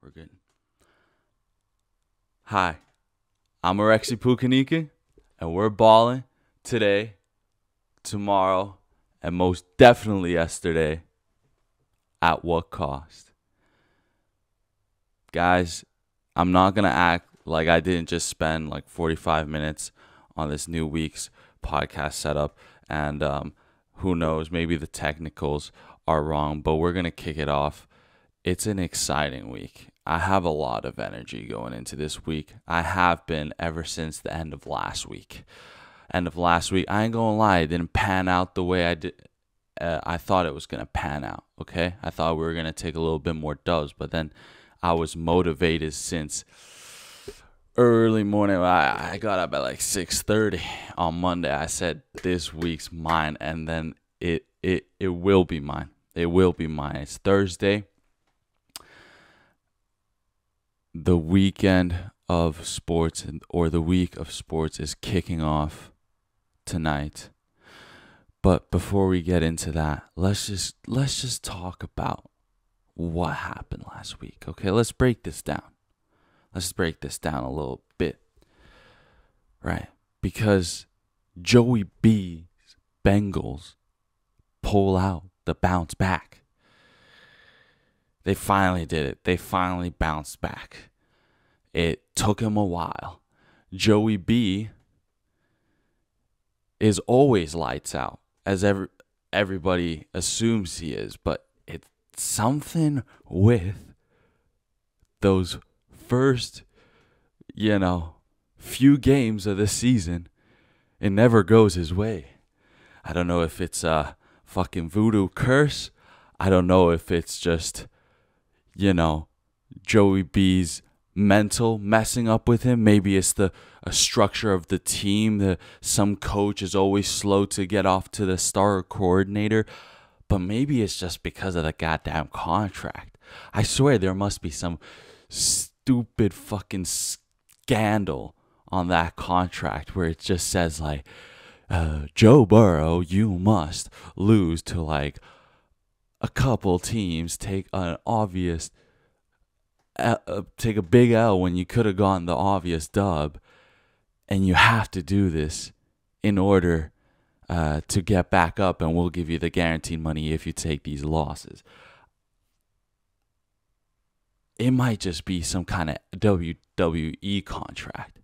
We're good. Hi, I'm Alexi Pukaniki, and we're balling today, tomorrow, and most definitely yesterday. At what cost? Guys, I'm not going to act like I didn't just spend like 45 minutes on this new week's podcast setup, and who knows, maybe the technicals are wrong, but we're going to kick it off. It's an exciting week. I have a lot of energy going into this week. I have been ever since the end of last week. I ain't gonna lie, it didn't pan out the way I thought it was gonna pan out. Okay, I thought we were gonna take a little bit more dubs, but then I was motivated since early morning. I got up at like 6:30 on Monday. I said this week's mine, and then it will be mine. It will be mine. It's Thursday. The weekend of sports, or the week of sports, is kicking off tonight. But before we get into that, let's just talk about what happened last week. Okay, let's break this down. Let's break this down a little bit. Right? Because Joey B's Bengals pull out the bounce back. They finally did it. They finally bounced back. It took him a while. Joey B is always lights out, as everybody assumes he is. But it's something with those first, few games of the season. It never goes his way. I don't know if it's a fucking voodoo curse. I don't know if it's just Joey B's mental messing up with him. Maybe it's a structure of the team. Some coach is always slow to get off to the star coordinator. But maybe it's just because of the goddamn contract. I swear there must be some stupid fucking scandal on that contract where it just says like, Joe Burrow, you must lose to like a couple teams, take a big L when you could have gotten the obvious dub, and you have to do this in order to get back up, and we'll give you the guaranteed money if you take these losses. It might just be some kind of WWE contract,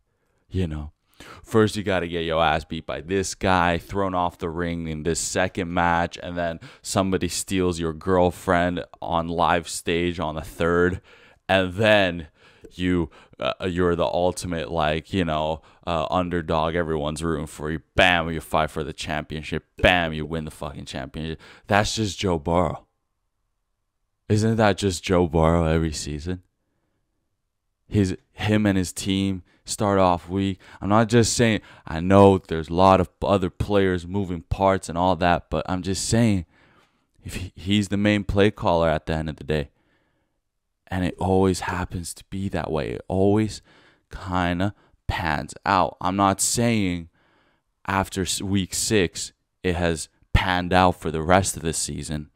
First, you got to get your ass beat by this guy, thrown off the ring in this second match, and then somebody steals your girlfriend on live stage on the third, and then you're the ultimate underdog. Everyone's rooting for you. Bam, you fight for the championship. Bam, you win the fucking championship. That's just Joe Burrow. Isn't that just Joe Burrow every season? Him and his team start off weak. I'm not just saying, I know there's a lot of other players, moving parts and all that, but I'm just saying, if he's the main play caller at the end of the day, and it always happens to be that way. It always kind of pans out. I'm not saying after week 6 it has panned out for the rest of the season,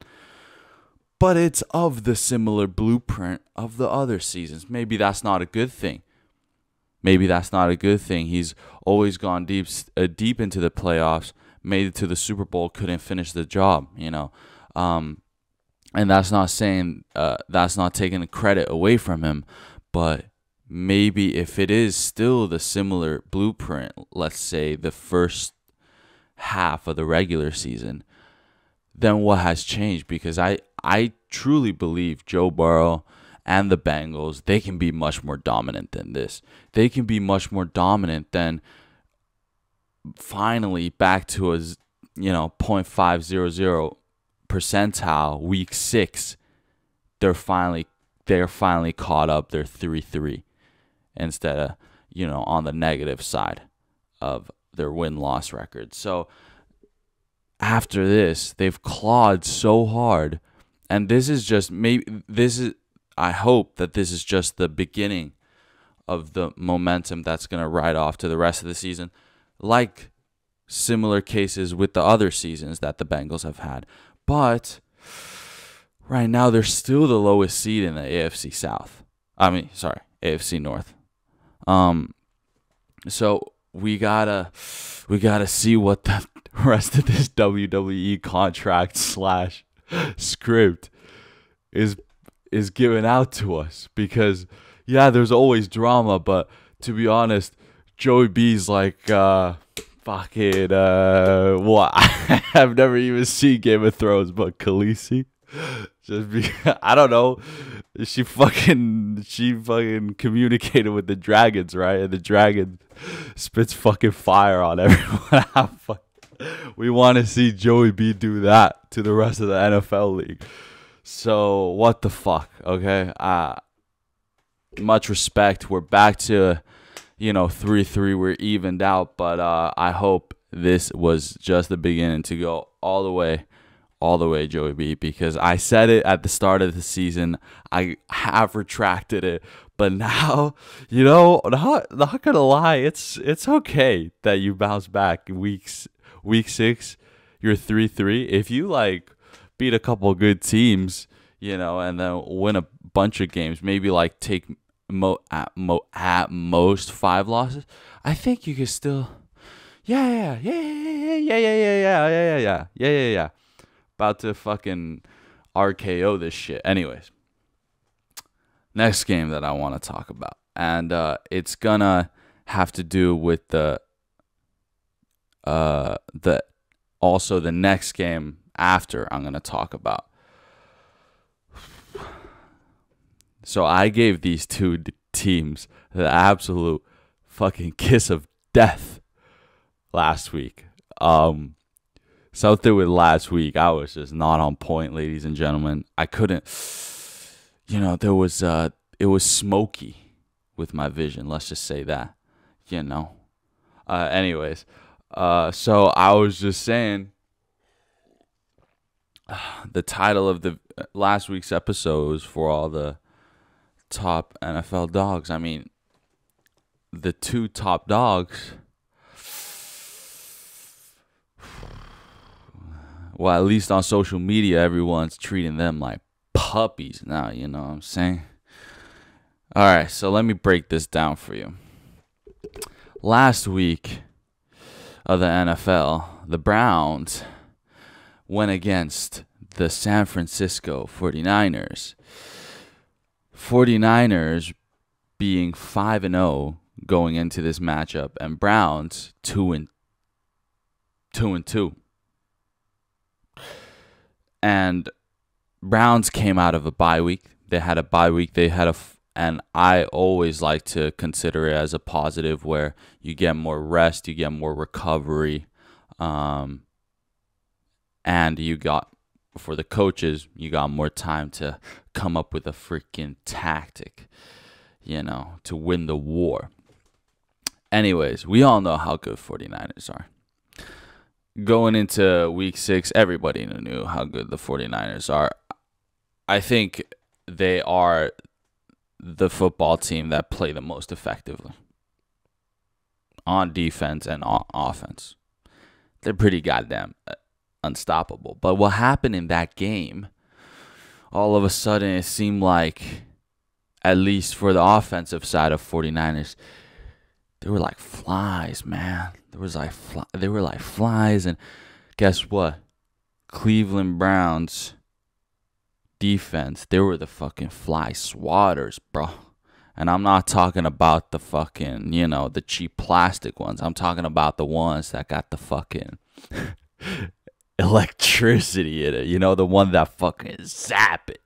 but it's of the similar blueprint of the other seasons. Maybe that's not a good thing. He's always gone deep into the playoffs, made it to the Super Bowl, couldn't finish the job, And that's not saying, that's not taking the credit away from him, but maybe if it is still the similar blueprint, let's say the first half of the regular season, then what has changed? Because I truly believe Joe Burrow and the Bengals, they can be much more dominant than this. They can be much more dominant than finally back to a, .500 percentile week 6. They're finally caught up. They're 3-3 instead of, on the negative side of their win-loss record. So after this, they've clawed so hard, and I hope that this is just the beginning of the momentum that's going to ride off to the rest of the season, like similar cases with the other seasons that the Bengals have had. But right now, they're still the lowest seed in the AFC South. I mean, sorry, AFC North. Um, so we gotta see what the rest of this WWE contract slash script is given out to us, because yeah, there's always drama, but to be honest, Joey B's like fucking what? I've never even seen Game of Thrones, but Khaleesi, just be I don't know. She fucking communicated with the dragons, right? And the dragon spits fucking fire on everyone. We want to see Joey B do that to the rest of the NFL league. So what the fuck, okay? Much respect. We're back to 3-3. We're evened out, but I hope this was just the beginning to go all the way, Joey B, because I said it at the start of the season. I have retracted it, but now, not gonna lie, it's okay that you bounce back week 6. You're 3-3. If you like beat a couple good teams, and then win a bunch of games, maybe like take at most 5 losses, I think you can still, yeah. About to fucking RKO this shit. Anyways, next game that I want to talk about, and it's gonna have to do with the next game after I'm gonna talk about. So I gave these two teams the absolute fucking kiss of death last week. Something with last week, I was just not on point, ladies and gentlemen. I couldn't, it was smoky with my vision. Let's just say that, Anyways, so I was just saying, the title of the last week's episode was for all the top NFL dogs. I mean, the two top dogs, well, at least on social media, everyone's treating them like puppies now, you know what I'm saying? All right, so let me break this down for you. Last week of the NFL, the Browns went against the San Francisco 49ers. 49ers being 5-0 going into this matchup, and Browns 2-2. And Browns came out of a bye week. They had a bye week. And I always like to consider it as a positive, where you get more rest, you get more recovery, and for the coaches, you got more time to come up with a freaking tactic, to win the war. Anyways, we all know how good 49ers are. Going into week 6, everybody knew how good the 49ers are. I think they are the football team that play the most effectively on defense and on offense. They're pretty goddamn unstoppable. But what happened in that game, all of a sudden it seemed like, at least for the offensive side of 49ers, they were like flies, man. They were like flies, and guess what? Cleveland Browns defense, they were the fucking fly swatters, bro. And I'm not talking about the fucking, the cheap plastic ones. I'm talking about the ones that got the fucking electricity in it, the one that fucking zap it,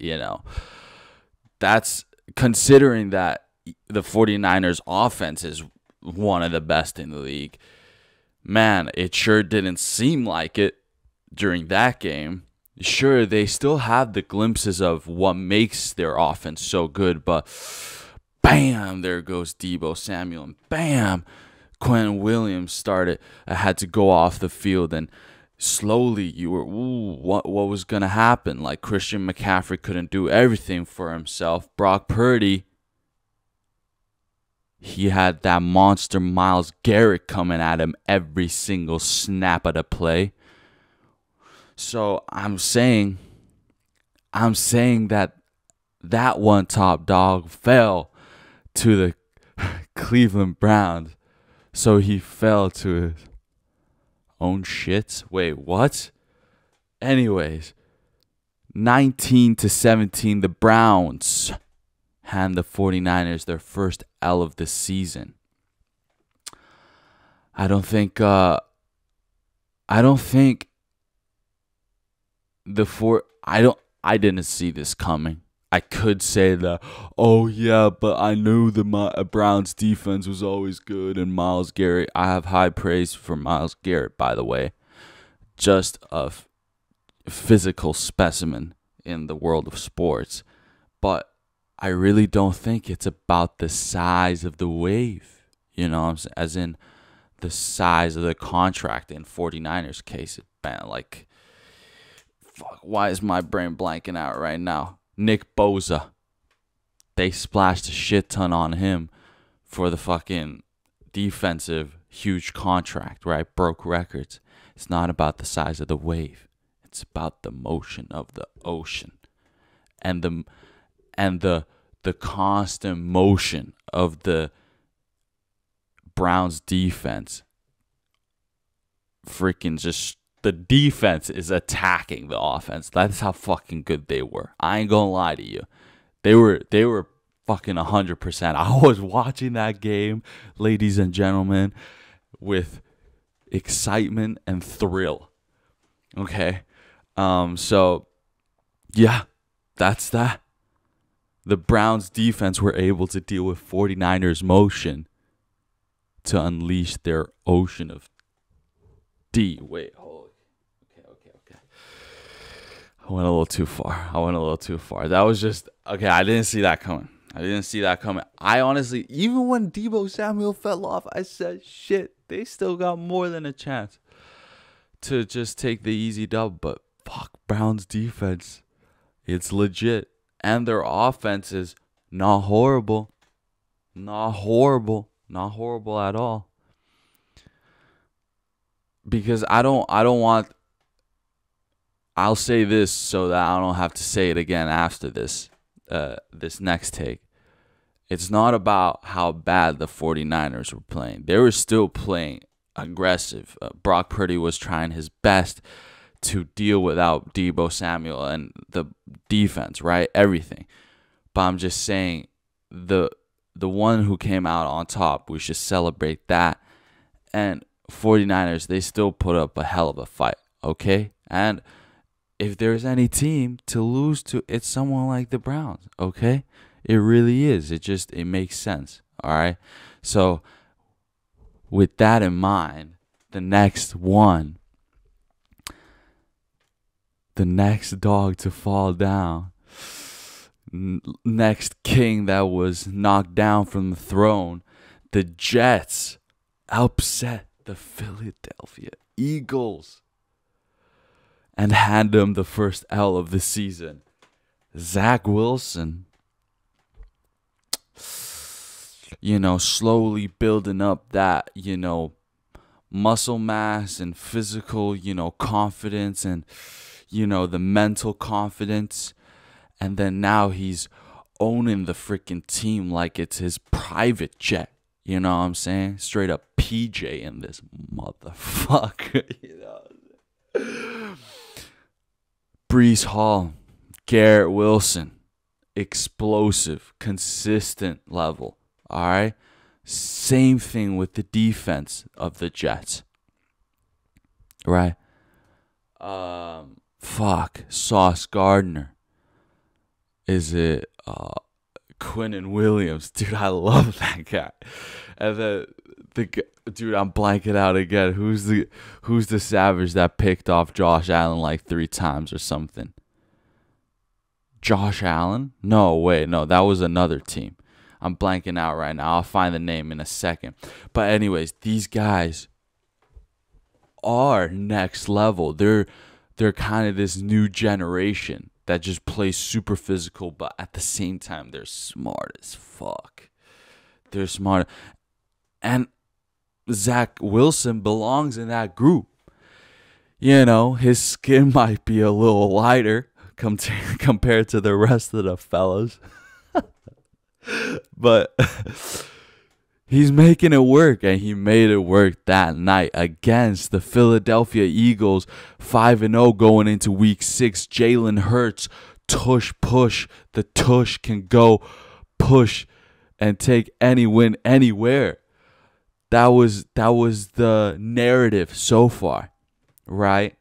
That's considering that the 49ers offense is one of the best in the league. Man, it sure didn't seem like it during that game. Sure, they still have the glimpses of what makes their offense so good, but bam, there goes Deebo Samuel, and bam, Quentin Williams had to go off the field, and slowly you were, what was going to happen? Like, Christian McCaffrey couldn't do everything for himself. Brock Purdy, he had that monster Myles Garrett coming at him every single snap of the play. So I'm saying that that one top dog fell to the Cleveland Browns. So he fell to his own shits. Wait, what? Anyways, 19-17, the Browns hand the 49ers their first L of the season. I don't think the I didn't see this coming. I could say that, oh yeah, but I knew the Browns defense was always good, and Myles Garrett. I have high praise for Myles Garrett, by the way. Just a physical specimen in the world of sports. But I really don't think it's about the size of the wave. You know what I'm saying? As in the size of the contract in 49ers case. Like, fuck, why is my brain blanking out right now? Nick Bosa. They splashed a shit ton on him for the fucking defensive huge contract, right? Broke records. It's not about the size of the wave. It's about the motion of the ocean. And the constant motion of the Browns defense. Freaking just the defense is attacking the offense. That's how fucking good they were. I ain't gonna lie to you. They were fucking 100%. I was watching that game, ladies and gentlemen, with excitement and thrill. Okay? So yeah, that's that. The Browns defense were able to deal with 49ers motion to unleash their ocean of D. Wait, hold. Okay. I went a little too far. That was just, okay, I didn't see that coming. I honestly, even when Deebo Samuel fell off, I said, shit, they still got more than a chance to just take the easy dub. But fuck, Browns defense, it's legit. And their offense is not horrible. Not horrible at all. Because I'll say this so that I don't have to say it again after this next take. It's not about how bad the 49ers were playing. They were still playing aggressive. Brock Purdy was trying his best to deal without Deebo Samuel and the defense, right? Everything. But I'm just saying the one who came out on top, we should celebrate that. And 49ers, they still put up a hell of a fight, okay? And if there's any team to lose to, it's someone like the Browns, okay? It really is. It makes sense, all right? So with that in mind, the next dog to fall down, next king that was knocked down from the throne, the Jets upset the Philadelphia Eagles and hand them the first L of the season. Zach Wilson, slowly building up that, muscle mass and physical, confidence and, the mental confidence. And then now he's owning the freaking team like it's his private jet. You know what I'm saying? Straight up PJ in this motherfucker. Breece Hall, Garrett Wilson, explosive, consistent level. All right? Same thing with the defense of the Jets. Right? Sauce Gardner. Is it Quinnen Williams? Dude, I love that guy. And the dude, I'm blanking out again. Who's the savage that picked off Josh Allen like 3 times or something? Josh Allen? No, wait, no, that was another team. I'm blanking out right now. I'll find the name in a second. But anyways, these guys are next level. They're kind of this new generation that just plays super physical, but at the same time, they're smart as fuck. They're smart. And Zach Wilson belongs in that group. His skin might be a little lighter compared to the rest of the fellows. But he's making it work, and he made it work that night against the Philadelphia Eagles, 5-0 going into week 6. Jalen Hurts, tush push. The tush can go push and take any win anywhere. That was the narrative so far, right?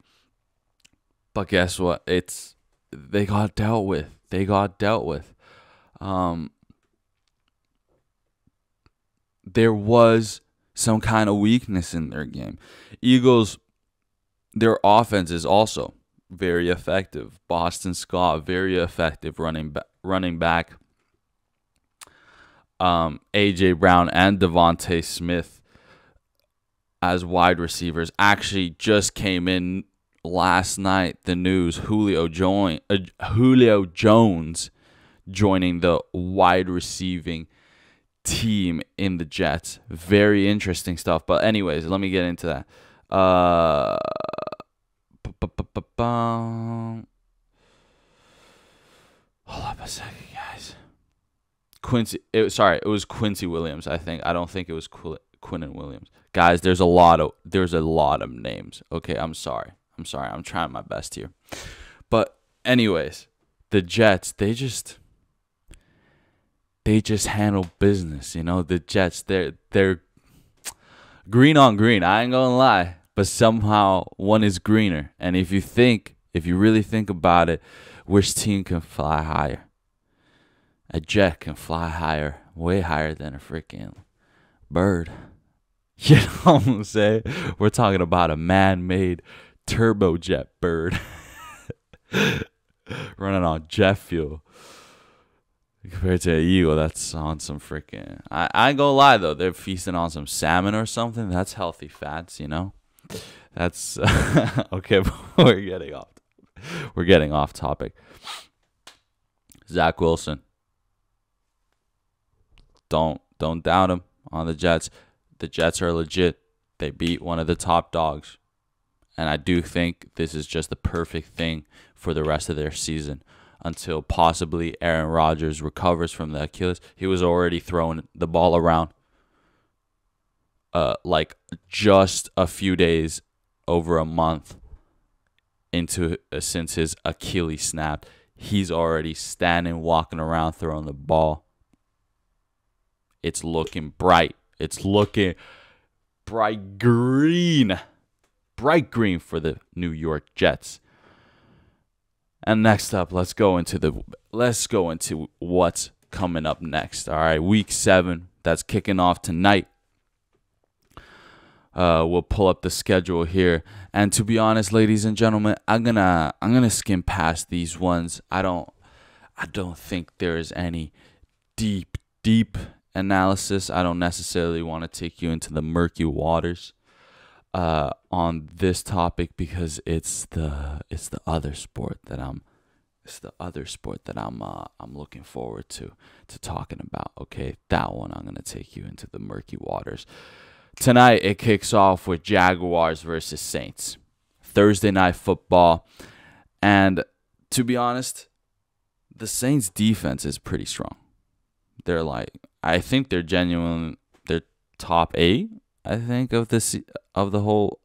But guess what? They got dealt with. There was some kind of weakness in their game. Eagles, their offense is also very effective. Boston Scott, very effective running back. A.J. Brown and Devontae Smith as wide receivers actually just came in last night. The news: Julio Jones joining the wide receiving team in the Jets. Very interesting stuff. But anyways, let me get into that. Hold up a second, guys. It was Quincy Williams, I think. I don't think it was Quinnen Williams. Guys, there's a lot of names. Okay, I'm sorry. I'm trying my best here. But anyways, the Jets, they just handle business, you know. The Jets, they're green on green. I ain't gonna lie, but somehow one is greener. And if you really think about it, which team can fly higher? A jet can fly higher, way higher than a freaking bird. You know what I'm saying? We're talking about a man-made turbojet bird running on jet fuel. Compared to an eagle that's on some freaking... I ain't gonna lie, though. They're feasting on some salmon or something. That's healthy fats, you know? That's... okay, but we're getting off topic. Zach Wilson. Don't doubt him on the Jets. The Jets are legit. They beat one of the top dogs. And I do think this is just the perfect thing for the rest of their season until possibly Aaron Rodgers recovers from the Achilles. He was already throwing the ball around like just a few days, over a month into since his Achilles snapped. He's already standing, walking around, throwing the ball. It's looking bright. It's looking bright green. Bright green for the New York Jets. And next up, let's go into what's coming up next. All right, week 7, that's kicking off tonight. We'll pull up the schedule here, and to be honest, ladies and gentlemen, I'm gonna skim past these ones. I don't think there is any deep analysis. I don't necessarily want to take you into the murky waters on this topic because it's the other sport that I'm looking forward to talking about. Okay, that one I'm gonna take you into the murky waters. Tonight it kicks off with Jaguars versus Saints. Thursday night football, and to be honest, the Saints defense is pretty strong. I think they're top 8. I think of the whole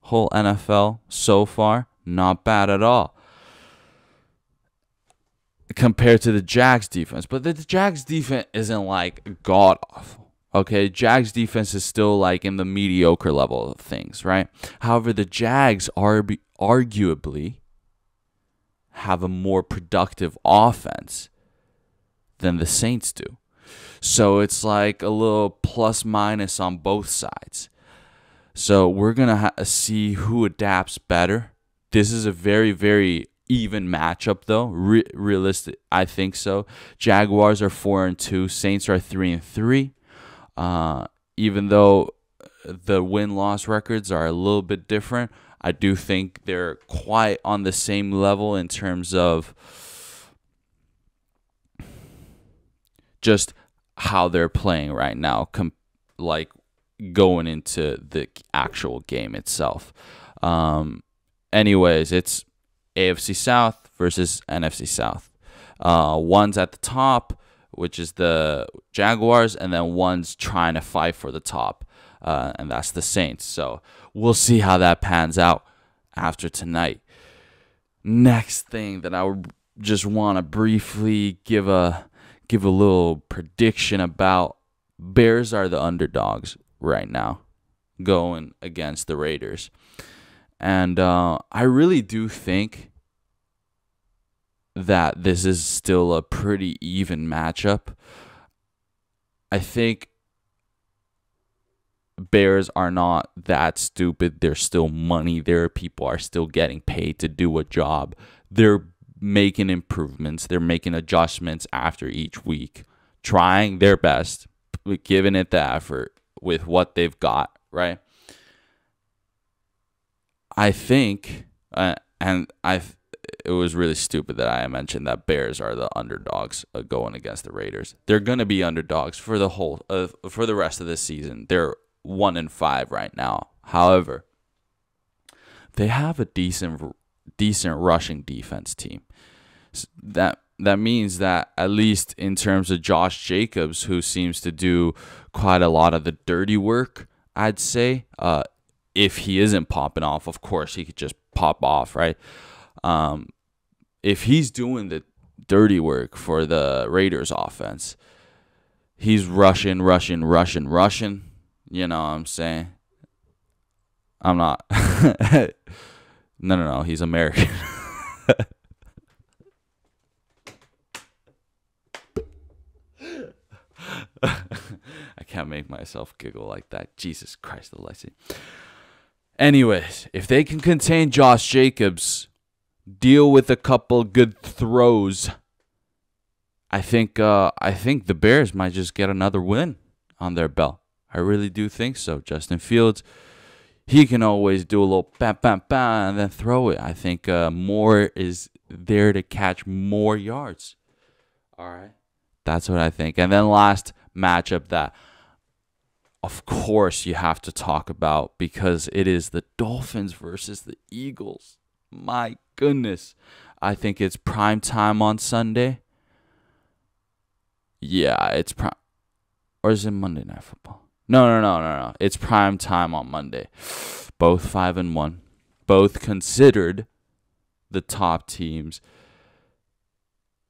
NFL so far. Not bad at all compared to the Jags defense. But the Jags defense isn't like god awful. Okay, Jags defense is still like in the mediocre level of things, right? However, the Jags arguably have a more productive offense than the Saints do. So it's like a little plus minus on both sides. So we're going to see who adapts better. This is a very, very even matchup, though. Realistic, I think so. Jaguars are 4-2. Saints are 3-3. Even though the win-loss records are a little bit different, I do think they're quite on the same level in terms of just how they're playing right now, like going into the actual game itself. Anyways, it's AFC South versus NFC South. One's at the top, which is the Jaguars, and then one's trying to fight for the top, and that's the Saints. So we'll see how that pans out after tonight. Next thing that I would just want to briefly give a little prediction about. Bears are the underdogs right now, going against the Raiders. And I really do think that this is still a pretty even matchup. I think Bears are not that stupid. There's still money there. People are still getting paid to do a job. They're making improvements. They're making adjustments after each week, trying their best, giving it the effort with what they've got, right? I think, it was really stupid that I mentioned that Bears are the underdogs going against the Raiders. They're gonna be underdogs for the rest of the season. They're 1-5 right now. However, they have a decent rushing defense team. That means that at least in terms of Josh Jacobs, who seems to do quite a lot of the dirty work, I'd say. If he isn't popping off, of course he could just pop off, right? If he's doing the dirty work for the Raiders offense, he's rushing. You know what I'm saying? I'm not. No. He's American. I can't make myself giggle like that. Jesus Christ, Alexi. Anyways, if they can contain Josh Jacobs, deal with a couple good throws, I think the Bears might just get another win on their belt. I really do think so. Justin Fields, he can always do a little bam, bam, bam, and then throw it. I think Moore is there to catch more yards. All right. That's what I think. And then last matchup that, of course, you have to talk about, because it is the Dolphins versus the Eagles. My goodness. I think it's prime time on Sunday. Yeah, it's prime. Or is it Monday Night Football? No. It's prime time on Monday. Both 5-1. Both considered the top teams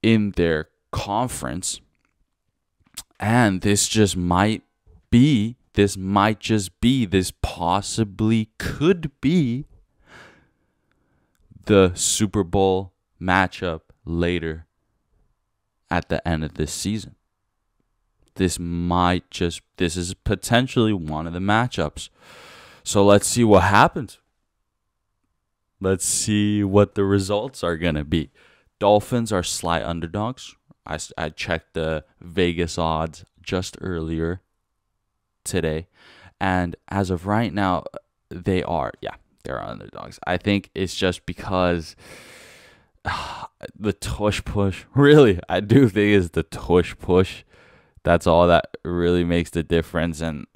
in their conference. And this possibly could be the Super Bowl matchup later at the end of this season. This is potentially one of the matchups. So let's see what happens. Let's see what the results are going to be. Dolphins are slight underdogs. I checked the Vegas odds just earlier today, and as of right now, they're underdogs. I think it's just because the tush push. Really, I do think it's the tush push. That's all that really makes the difference. And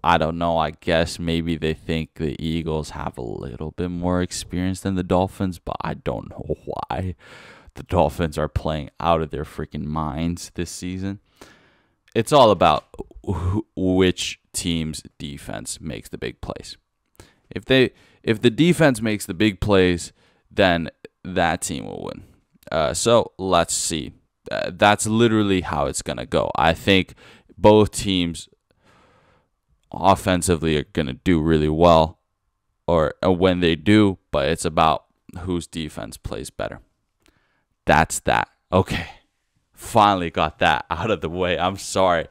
I don't know. I guess maybe they think the Eagles have a little bit more experience than the Dolphins, but I don't know why. The Dolphins are playing out of their freaking minds this season. It's all about which team's defense makes the big plays. If the defense makes the big plays, then that team will win. So let's see. That's literally how it's going to go. I think both teams offensively are going to do really well, or when they do, but it's about whose defense plays better. That's that. Okay. Finally got that out of the way. I'm sorry.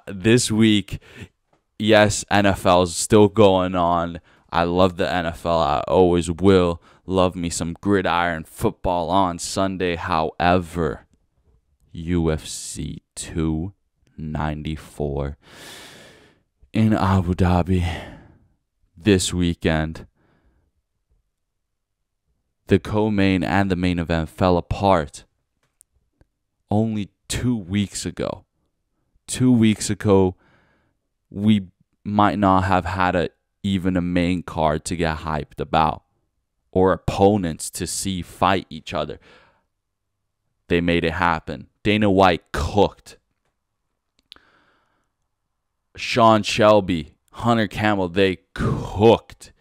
This week, yes, NFL's still going on. I love the NFL. I always will. Love me some gridiron football on Sunday. However, UFC 294 in Abu Dhabi this weekend. The co-main and the main event fell apart only 2 weeks ago. 2 weeks ago, we might not have had even a main card to get hyped about or opponents to see fight each other. They made it happen. Dana White cooked. Sean Shelby, Hunter Campbell, they cooked.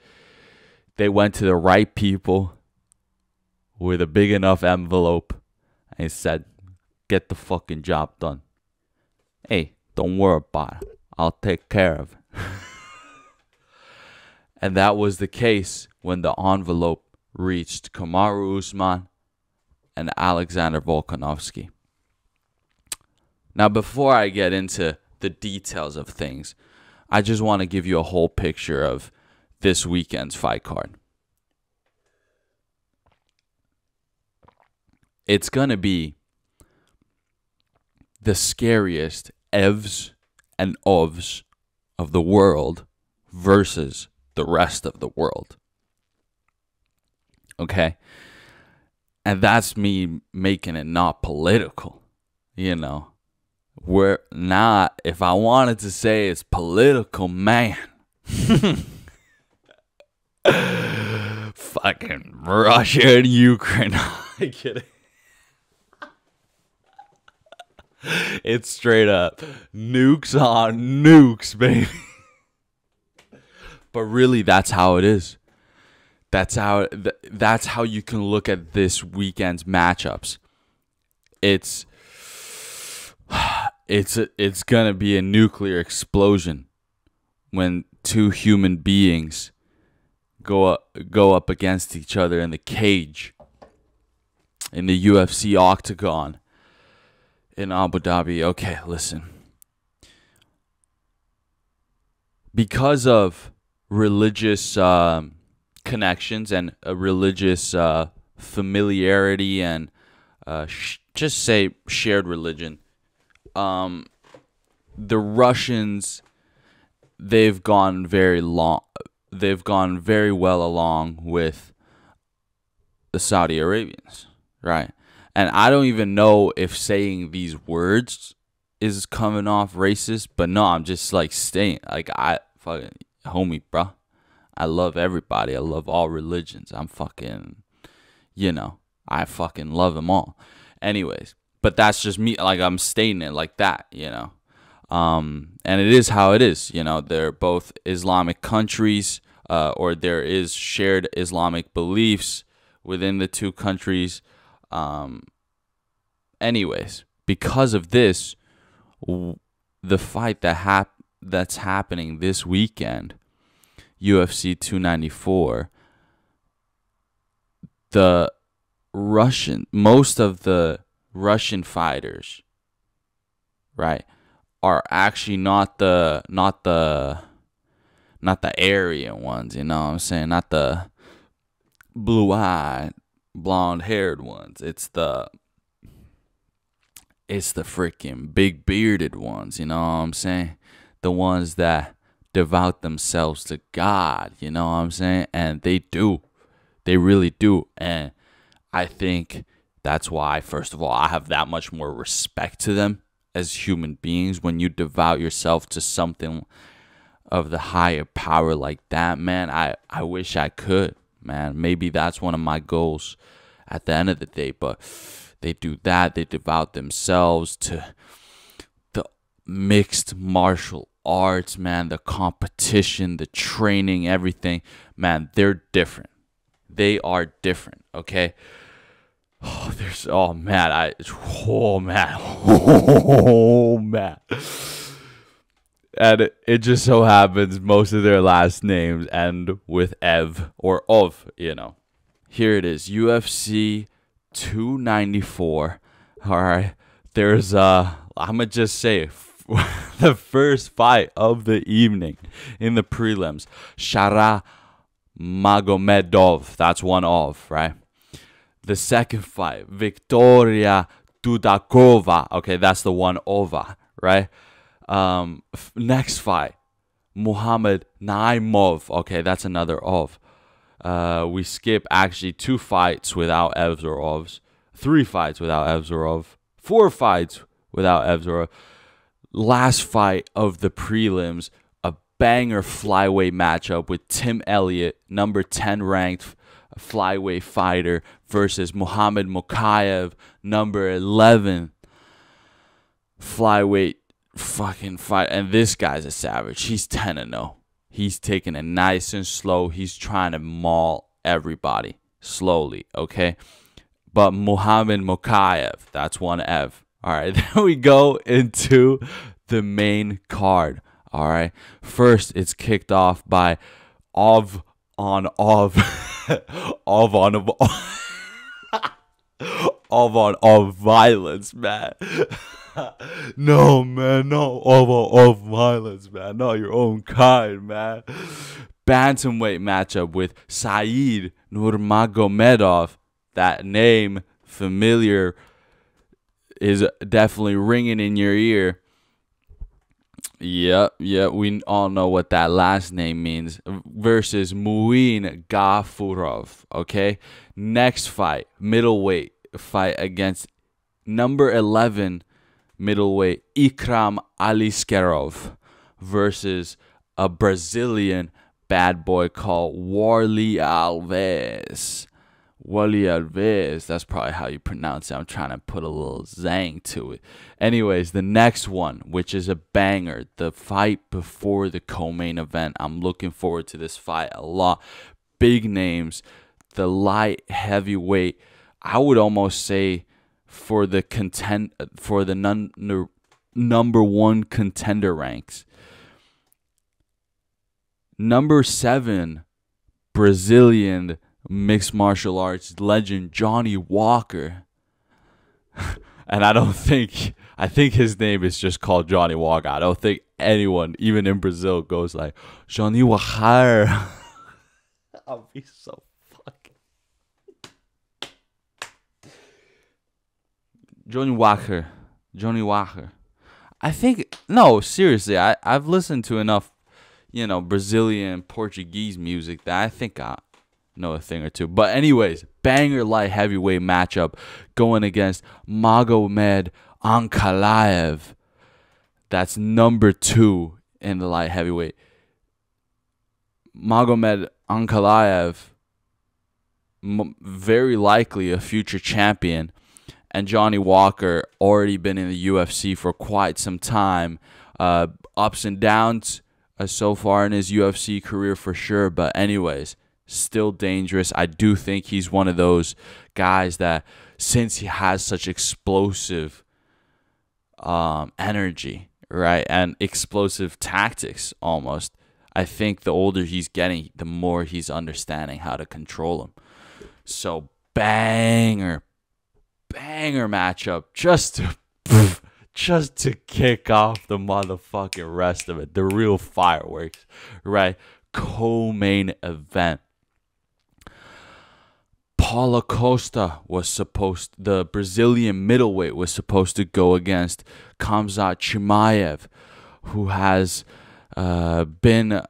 They went to the right people with a big enough envelope and said, get the fucking job done. Hey, don't worry about it. I'll take care of it. And that was the case when the envelope reached Kamaru Usman and Alexander Volkanovski. Now, before I get into the details of things, I just want to give you a whole picture of this weekend's fight card. It's going to be the scariest evs and ovs of the world versus the rest of the world. Okay? And that's me making it not political, you know. We're not, if I wanted to say it's political, man. Fucking Russia and Ukraine. I get it. It's straight up nukes on nukes, baby. But really, that's how it is. That's how you can look at this weekend's matchups. It's gonna be a nuclear explosion when two human beings go up against each other in the cage in the UFC octagon in Abu Dhabi. Okay, listen. Because of religious connections and a religious familiarity and just say shared religion, the Russians, they've gone very well along with the Saudi Arabians, right? And I don't even know if saying these words is coming off racist, but no, I'm just like staying, like, I fucking homie, bro. I love everybody. I love all religions. I'm fucking, you know, I fucking love them all. Anyways, but that's just me. Like, I'm stating it like that, you know. And it is how it is, you know. They're both Islamic countries, or there is shared Islamic beliefs within the two countries. Anyways, because of this, the fight that's happening this weekend, UFC 294, most of the Russian fighters, right, are actually not the Aryan ones, you know what I'm saying? Not the blue-eyed, blonde-haired ones. It's the freaking big bearded ones, you know what I'm saying? The ones that devout themselves to God, you know what I'm saying? And they do. They really do. And I think that's why, first of all, I have that much more respect to them as human beings. When you devout yourself to something of the higher power like that, man, I wish I could, man. Maybe that's one of my goals at the end of the day. But they do that. They devout themselves to the mixed martial arts, man, the competition, the training, everything. Man, they're different. They are different, okay? Oh man. And it just so happens most of their last names end with Ev or Ov, you know. Here it is, UFC 294. All right, there's I'm gonna just say the first fight of the evening in the prelims, Shara Magomedov. That's one of, right? The second fight, Victoria Dudakova. Okay, that's the one over, right? Next fight, Muhammad Naimov. Okay, that's another of. We skip actually 2 fights without Evs or Ovs, 3 fights without Evs or Ov, 4 fights without Evs or Ov. Last fight of the prelims, a banger flyweight matchup with Tim Elliott, number 10 ranked flyweight fighter, versus Muhammad Mokaev, number 11 flyweight fucking fight. And this guy's a savage. He's 10-0. He's taking it nice and slow. He's trying to maul everybody slowly, okay? But Muhammad Mokaev, that's one F. All right, then we go into the main card. All right, first it's kicked off by Ov on Ov, Ov on Ov on Ov violence, man. No, man, no Ov violence, man. Not your own kind, man. Bantamweight matchup with Saeed Nurmagomedov. That name familiar, is definitely ringing in your ear. Yep, we all know what that last name means. Versus Muin Gafurov, okay? Next fight, middleweight fight against number 11 middleweight Ikram Aliskerov versus a Brazilian bad boy called Warley Alves. Wally Alves, that's probably how you pronounce it. I'm trying to put a little zang to it. Anyways, the next one, which is a banger, the fight before the co-main event. I'm looking forward to this fight a lot. Big names, the light heavyweight. I would almost say for the number one contender ranks. Number 7, Brazilian mixed martial arts legend Johnny Walker. And I think his name is just called Johnny Walker. I don't think anyone, even in Brazil, goes like Johnny Walker. I'll be so fucking Johnny Walker. I think, no, seriously, I've listened to enough, Brazilian, Portuguese music that I think I know a thing or two. But anyways, banger light heavyweight matchup going against Magomed Ankalaev. That's number 2 in the light heavyweight. Magomed Ankalaev, very likely a future champion. And Johnny Walker, already been in the UFC for quite some time. Ups and downs so far in his UFC career for sure. But anyways, still dangerous. I do think he's one of those guys that, since he has such explosive energy, right, and explosive tactics almost, I think the older he's getting, the more he's understanding how to control him. So banger matchup just to kick off the motherfucking rest of it, the real fireworks, right? Co-main event. Paulo Costa the Brazilian middleweight was supposed to go against Khamzat Chimaev, who has been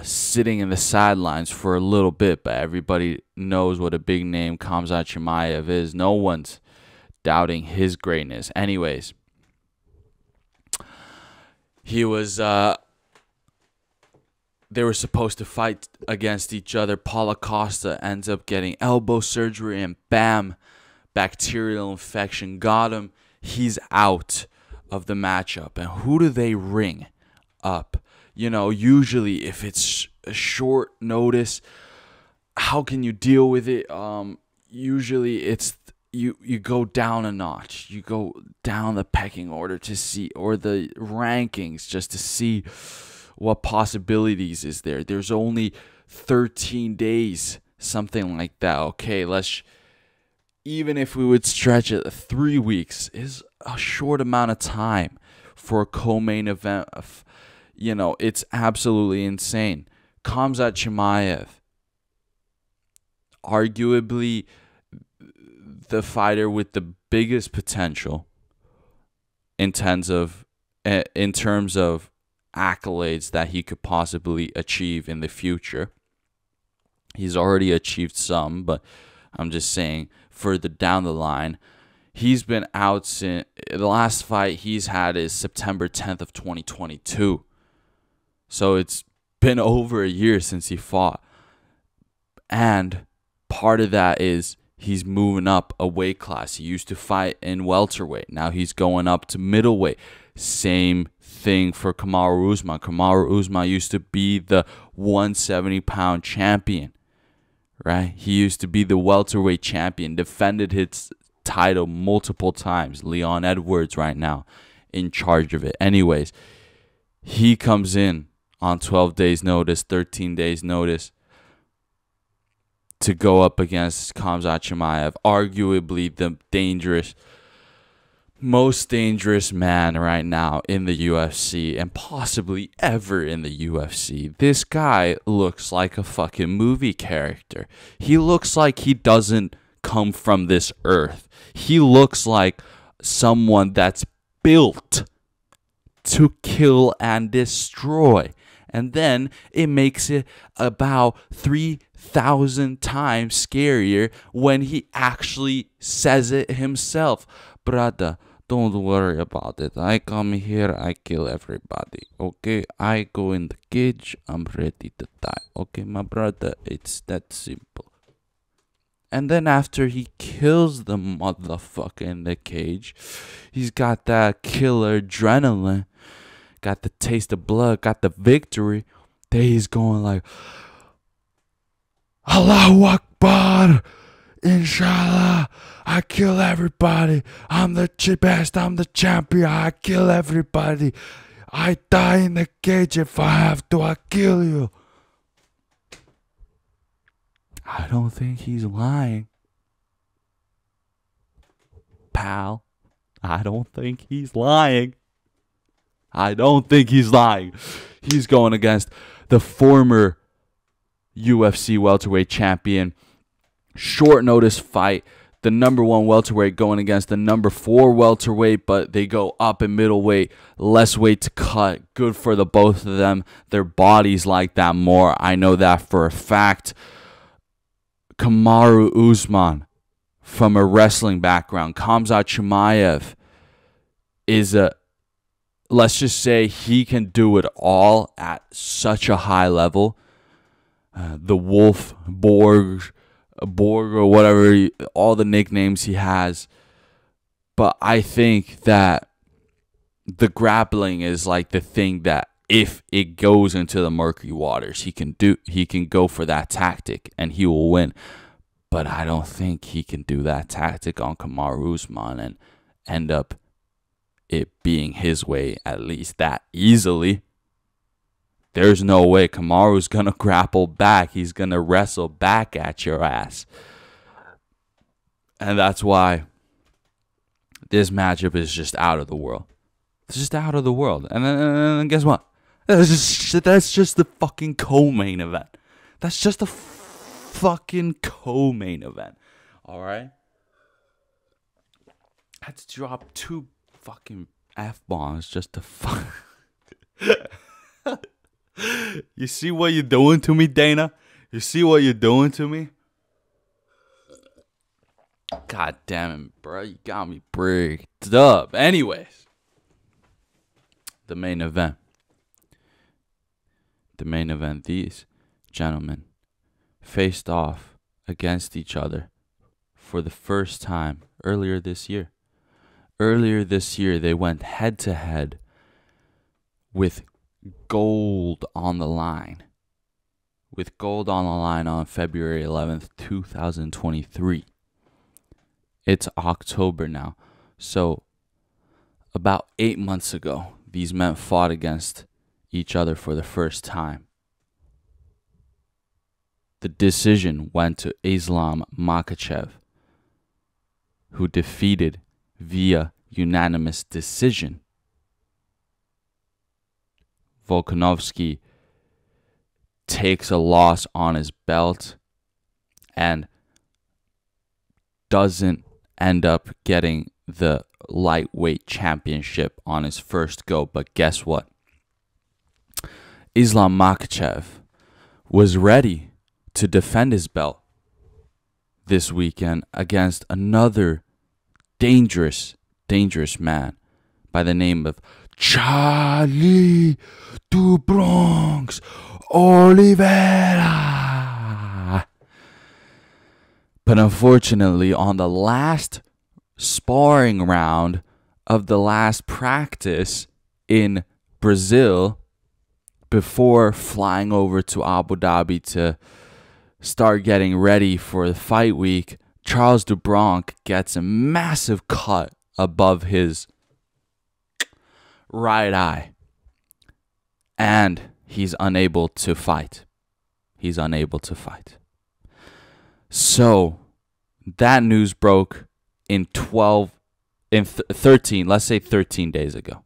sitting in the sidelines for a little bit, but everybody knows what a big name Khamzat Chimaev is. No one's doubting his greatness. Anyways, he was they were supposed to fight against each other. Paulo Costa ends up getting elbow surgery, and bam, bacterial infection got him. He's out of the matchup. And who do they ring up? Usually if it's a short notice, how can you deal with it? Usually it's you go down a notch. You go down the pecking order to see, or the rankings, just to see what possibilities is there. There's only 13 days, something like that. Okay, even if we would stretch it, 3 weeks is a short amount of time for a co-main event. It's absolutely insane. Khamzat Chimaev, arguably the fighter with the biggest potential in terms of accolades that he could possibly achieve in the future. He's already achieved some, but I'm just saying further down the line. He's been out since the last fight he's had is September 10th of 2022. So it's been over a year since he fought. And part of that is he's moving up a weight class. He used to fight in welterweight. Now he's going up to middleweight. Same thing for Kamaru Usman. Kamaru Usman used to be the 170-pound champion, right? He used to be the welterweight champion, defended his title multiple times. Leon Edwards right now in charge of it. Anyways, he comes in on 12 days notice, 13 days notice to go up against Khamzat Chimaev, arguably the most dangerous man right now in the UFC and possibly ever in the UFC. This guy looks like a fucking movie character. He looks like he doesn't come from this earth. He looks like someone that's built to kill and destroy. And then it makes it about 3,000 times scarier when he actually says it himself. Brother, don't worry about it. I come here, I kill everybody. Okay, I go in the cage, I'm ready to die. Okay, my brother, it's that simple. And then after he kills the motherfucker in the cage, he's got that killer adrenaline, got the taste of blood, got the victory. Then he's going like, Allahu Akbar, Inshallah, I kill everybody. I'm the best, I'm the champion, I kill everybody. I die in the cage if I have to, I kill you. I don't think he's lying, pal. I don't think he's lying. I don't think he's lying. He's going against the former UFC welterweight champion. Short notice fight. The number 1 welterweight going against the number 4 welterweight, but they go up in middleweight. Less weight to cut. Good for the both of them. Their bodies like that more. I know that for a fact. Kamaru Usman, from a wrestling background. Khamzat Chimaev is a, let's just say he can do it all at such a high level. The Wolf, Borg or whatever, all the nicknames he has. But I think that the grappling is like the thing that if it goes into the murky waters, he can go for that tactic and he will win. But I don't think he can do that tactic on Kamaru Usman and end up it being his way, at least that easily. There's no way Kamaru's going to grapple back. He's going to wrestle back at your ass. And that's why this matchup is just out of the world. It's just out of the world. And then guess what? That's just the fucking co-main event. That's just the fucking co-main event. Alright? I had to drop 2 fucking F-bombs just to fuck. You see what you're doing to me, Dana? You see what you're doing to me? God damn it, bro. You got me bricked up. Anyways. The main event. The main event. These gentlemen faced off against each other for the first time earlier this year. Earlier this year, they went head-to-head with gold on the line. With gold on the line on February 11th, 2023. It's October now. So, about 8 months ago, these men fought against each other for the first time. The decision went to Islam Makhachev, who defeated via unanimous decision Volkanovski takes a loss on his belt and doesn't end up getting the lightweight championship on his first go. But guess what? Islam Makhachev was ready to defend his belt this weekend against another dangerous man by the name of Charlie do Bronx Oliveira. But unfortunately, on the last sparring round of the last practice in Brazil, before flying over to Abu Dhabi to start getting ready for the fight week, Charles do Bronx gets a massive cut above his right eye. And he's unable to fight. He's unable to fight. So that news broke in 13, let's say 13 days ago.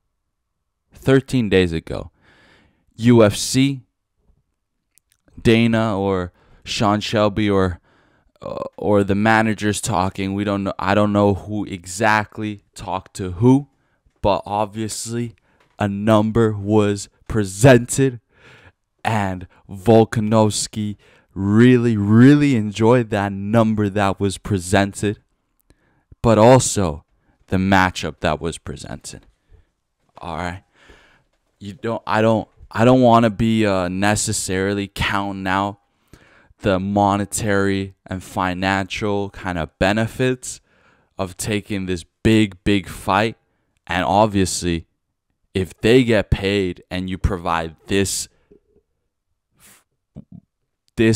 13 days ago. UFC, Dana or Sean Shelby or the managers talking. We don't know. I don't know who exactly talked to who, but obviously a number was presented, and Volkanovski really, really enjoyed that number that was presented, but also the matchup that was presented. All right, I don't want to be necessarily counting out the monetary and financial kind of benefits of taking this big fight. And obviously, if they get paid and you provide this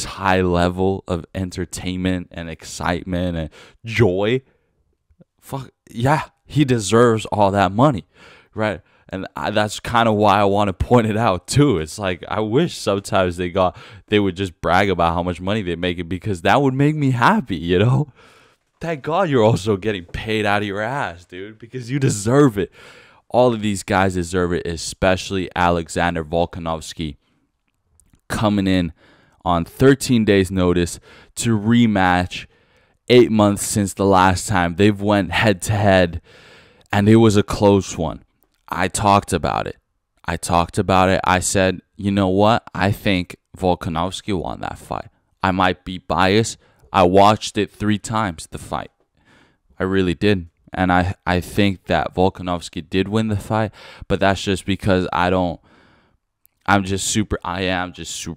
high level of entertainment and excitement and joy, fuck yeah, he deserves all that money, right? And that's kind of why I want to point it out too. It's like, I wish sometimes they would just brag about how much money they make it, because that would make me happy, you know? Thank God you're also getting paid out of your ass, dude, because you deserve it. All of these guys deserve it, especially Alexander Volkanovski, coming in on 13 days notice to rematch 8 months since the last time they've went head to head, and it was a close one. I talked about it. I said, you know what? I think Volkanovski won that fight. I might be biased. I watched it 3 times, the fight. I really did. And I think that Volkanovski did win the fight, but that's just because I am just super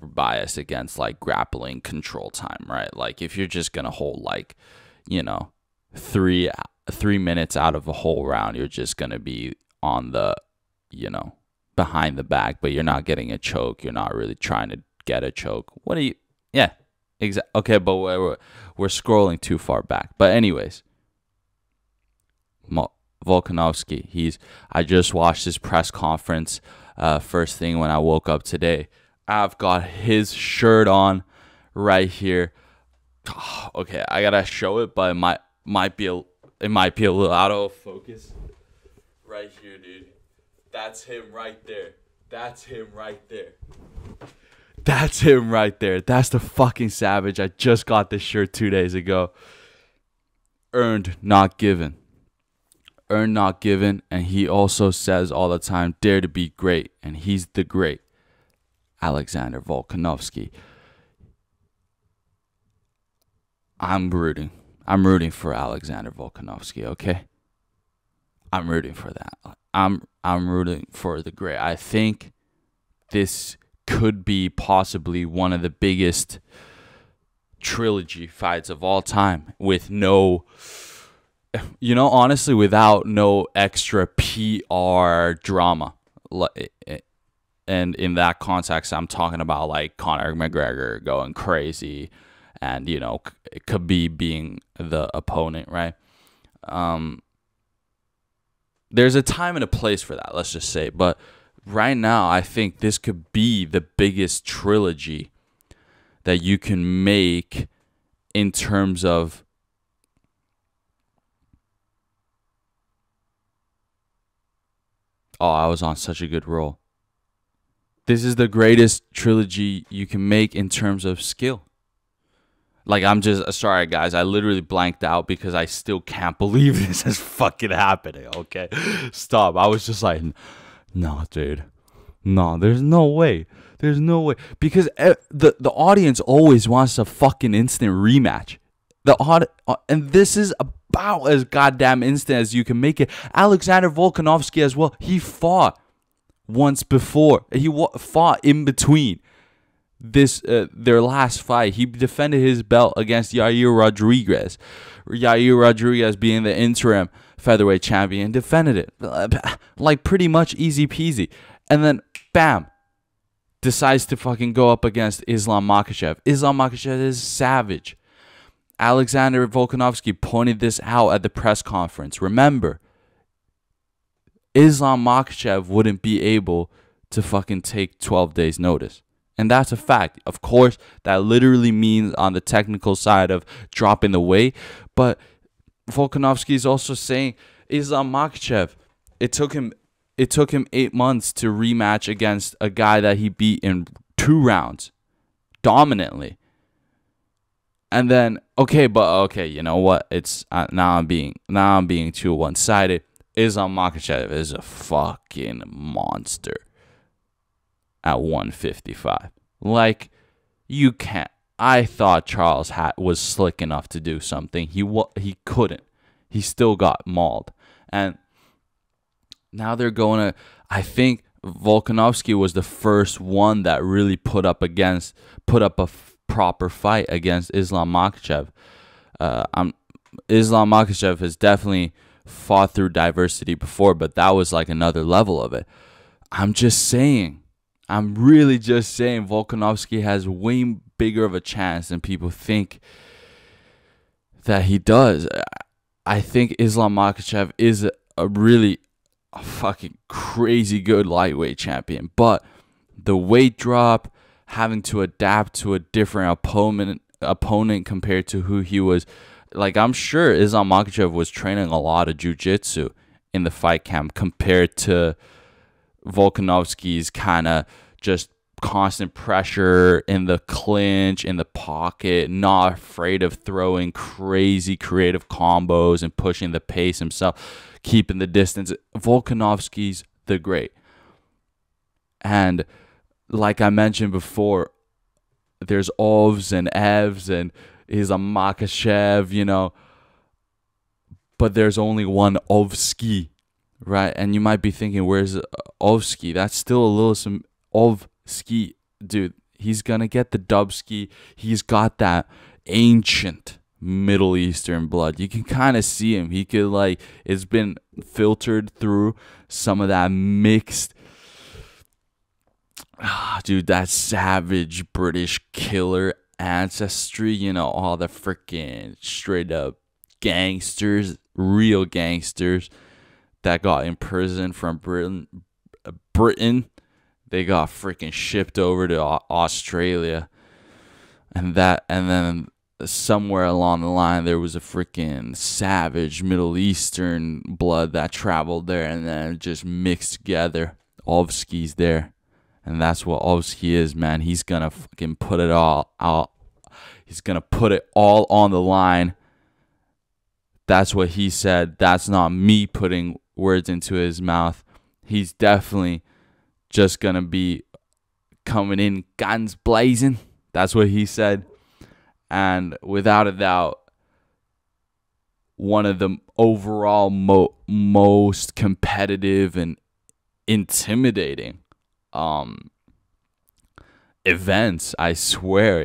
biased against like grappling control time, right? Like if you're just going to hold like, 3 minutes out of a whole round, you're just going to be on the, behind the back, but you're not getting a choke. You're not really trying to get a choke. Yeah, exactly. Okay, but we're scrolling too far back. But anyways, Volkanovski, I just watched his press conference first thing when I woke up today. I've got his shirt on right here. Okay, I gotta show it, but it might be a little out of focus. Right here, dude. That's him right there. That's him right there. That's the fucking savage. I just got this shirt 2 days ago. Earned, not given. Earned, not given. And he also says all the time, dare to be great. And he's the great Alexander Volkanovski. I'm rooting for Alexander Volkanovski, okay? I'm rooting for that. I'm rooting for the great. I think this could be possibly one of the biggest trilogy fights of all time, with honestly, without no extra PR drama. And in that context, I'm talking about like Conor McGregor going crazy and, Khabib being the opponent, right? There's a time and a place for that, let's just say. But right now, I think this could be the biggest trilogy that you can make in terms of I was on such a good roll. This is the greatest trilogy you can make in terms of skill. Like, I'm just sorry, guys. I literally blanked out because I still can't believe this is fucking happening. Okay, stop. I was just like, no, dude, no. There's no way. There's no way, because the audience always wants a fucking instant rematch. And this is about as goddamn instant as you can make it. Alexander Volkanovski as well. He fought once before. He fought in between their last fight. He defended his belt against Yair Rodriguez. Yair Rodriguez, being the interim featherweight champion, defended it like pretty much easy peasy. And then, bam, decides to fucking go up against Islam Makhachev. Islam Makhachev is savage. Alexander Volkanovski pointed this out at the press conference. Remember, Islam Makhachev wouldn't be able to fucking take 12 days notice. And that's a fact. Of course, that literally means on the technical side of dropping the weight. But Volkanovski is also saying Islam Makhachev, it took him 8 months to rematch against a guy that he beat in 2 rounds dominantly. And then okay, you know what? It's now I'm being too one-sided. Islam Makhachev is a fucking monster at 155. Like, you can't. I thought Charles was slick enough to do something. He couldn't. He still got mauled. And now they're going to, I think Volkanovski was the first one that really put up a proper fight against Islam Makhachev. Islam Makhachev has definitely fought through diversity before, but that was like another level of it. I'm really just saying Volkanovski has way bigger of a chance than people think that he does. I think Islam Makhachev is a really fucking crazy good lightweight champion, but the weight drop, having to adapt to a different opponent compared to who he was. Like, I'm sure Islam Makhachev was training a lot of jiu-jitsu in the fight camp compared to Volkanovski's kind of just constant pressure in the clinch, in the pocket, not afraid of throwing crazy creative combos and pushing the pace himself, keeping the distance. Volkanovski's the great. And like I mentioned before, there's Ovs and Evs and Islam Makhachev, you know, but there's only one Ovski, right? And you might be thinking, where's Ovski? That's still a little some Ovski, dude. He's gonna get the Dubski. He's got that ancient Middle Eastern blood. You can kind of see him. He could, like, it's been filtered through some of that mixed, dude, that savage British killer ancestry, you know, all the freaking straight up gangsters, real gangsters that got imprisoned from Britain. They got freaking shipped over to Australia, and then somewhere along the line there was a freaking savage Middle Eastern blood that traveled there, and then it just mixed together. Ovski's there. And that's what Ovski is, man. He's gonna fucking put it all out. He's gonna put it all on the line. That's what he said. That's not me putting words into his mouth. He's definitely just gonna be coming in guns blazing. That's what he said. And without a doubt, one of the overall most competitive and intimidating events. I swear,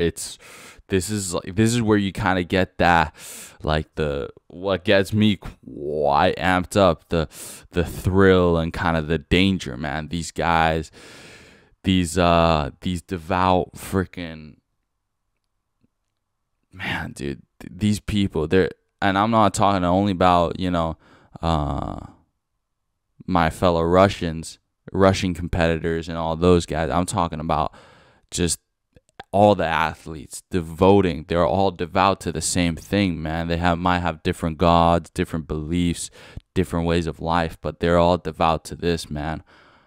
this is where you kind of get that, like, what gets me quite amped up, the thrill and kind of the danger, man. These guys, these devout freaking, man, dude, these people, and I'm not talking only about, you know, my fellow Russian competitors and all those guys. I'm talking about just all the athletes devoting. They're all devout to the same thing, man. They might have different gods, different beliefs, different ways of life, but they're all devout to this, man.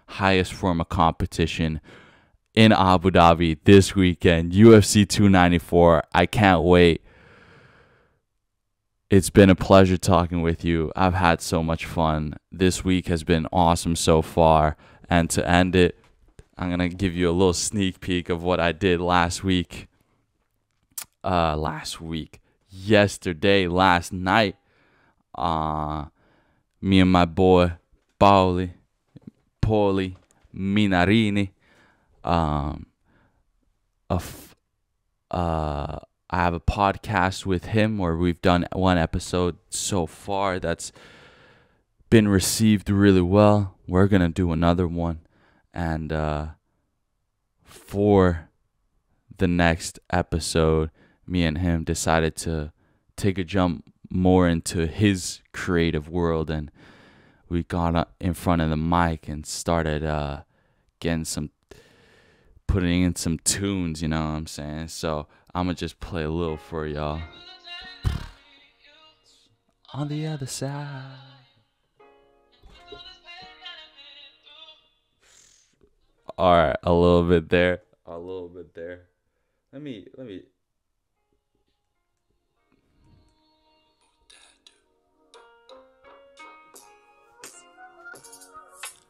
Highest form of competition in Abu Dhabi this weekend, UFC 294. I can't wait. It's been a pleasure talking with you. I've had so much fun. This week has been awesome so far. And to end it, I'm going to give you a little sneak peek of what I did last week. Last night. Me and my boy, Paulie Minarini, I have a podcast with him where we've done one episode so far that's been received really well. We're gonna do another one, and for the next episode, me and him decided to take a jump more into his creative world, and we got in front of the mic and started putting in some tunes, you know what I'm saying? So I'm gonna just play a little for y'all. On the other side. All right, a little bit there. Let me.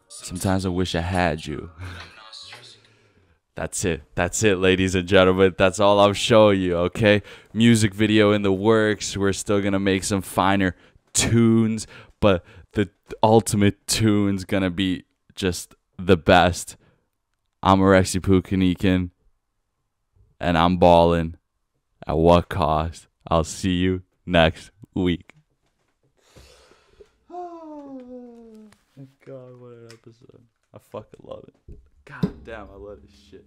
Sometimes I wish I had you. That's it, ladies and gentlemen. That's all I'm showing you, okay? Music video in the works. We're still going to make some finer tunes, but the ultimate tune's going to be just the best. I'm Alexi Pukanikin, and I'm Ballin. At what cost? I'll see you next week. Oh, my God, what an episode. I fucking love it. God damn, I love this shit.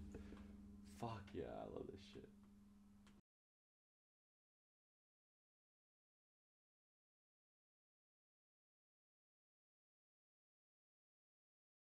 Fuck yeah, I love this shit.